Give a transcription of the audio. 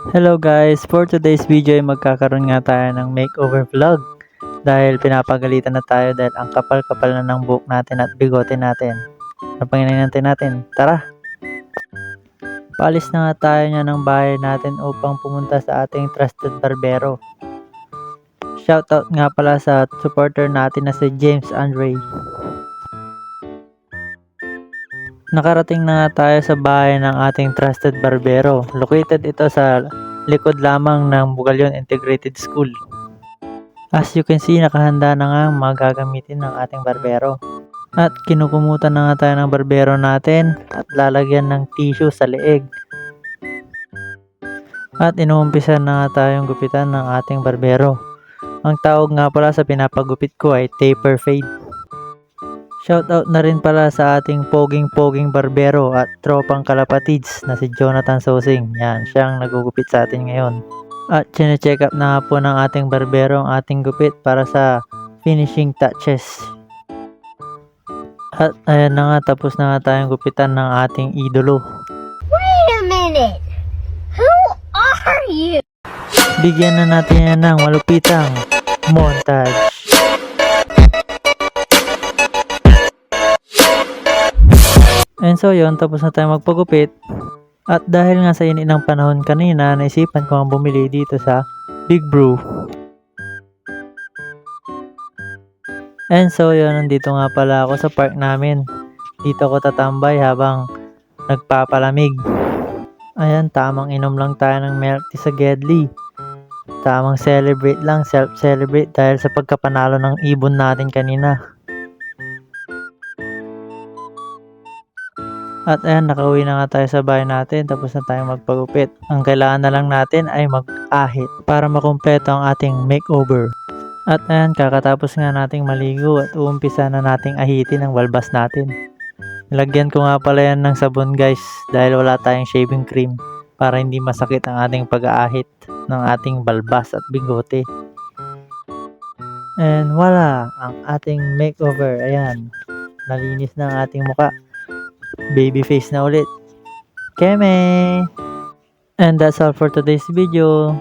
Hello guys, for today's video ay magkakaroon nga tayo ng makeover vlog dahil pinapagalitan na tayo dahil ang kapal-kapal na ng buhok natin at bigote natin. Ano pang hinihintay natin? Tara! Paalis na nga tayo niya ng bahay natin upang pumunta sa ating trusted barbero. Shoutout nga pala sa supporter natin na si James Andre. Nakarating na nga tayo sa bahay ng ating trusted barbero. Located ito sa likod lamang ng Bugalyon Integrated School. As you can see, nakahanda na nga ang magagamitin ng ating barbero. At kinukumutan na nga tayo ng barbero natin at lalagyan ng tissue sa leeg. At inuumpisa na nga tayong gupitan ng ating barbero. Ang tawag nga pala sa pinapagupit ko ay taper fade. Shoutout na rin pala sa ating poging-poging barbero at tropang kalapatids na si Jonathan Sosing. Yan, siyang nagugupit sa atin ngayon. At chine-check up na nga po ng ating barbero ang ating gupit para sa finishing touches. At ayan na nga, tapos na nga tayong gupitan ng ating idolo. Wait a minute! Who are you? Bigyan na natin yan ng malupitang montage. And so yun, tapos na tayo magpagupit. At dahil nga sa init ng panahon kanina, naisipan ko ang bumili dito sa Big Brew. And so yun, nandito nga pala ako sa park namin. Dito ako tatambay habang nagpapalamig. Ayan, tamang inom lang tayo ng milk tea sa Gedli. Tamang celebrate lang, self-celebrate dahil sa pagkapanalo ng ibon natin kanina. At ayan, nakauwi na nga tayo sa bahay natin, tapos na tayong magpagupit. Ang kailangan na lang natin ay mag-ahit para makumpleto ang ating makeover. At ayan, kakatapos nga nating maligo at uumpisa na nating ahitin ang balbas natin. Nilagyan ko nga pala yan ng sabon guys dahil wala tayong shaving cream para hindi masakit ang ating pag-aahit ng ating balbas at bigote. And wala, ang ating makeover. Ayan, nalinis na ang ating muka. Baby face na ulit. Keme! And that's all for today's video.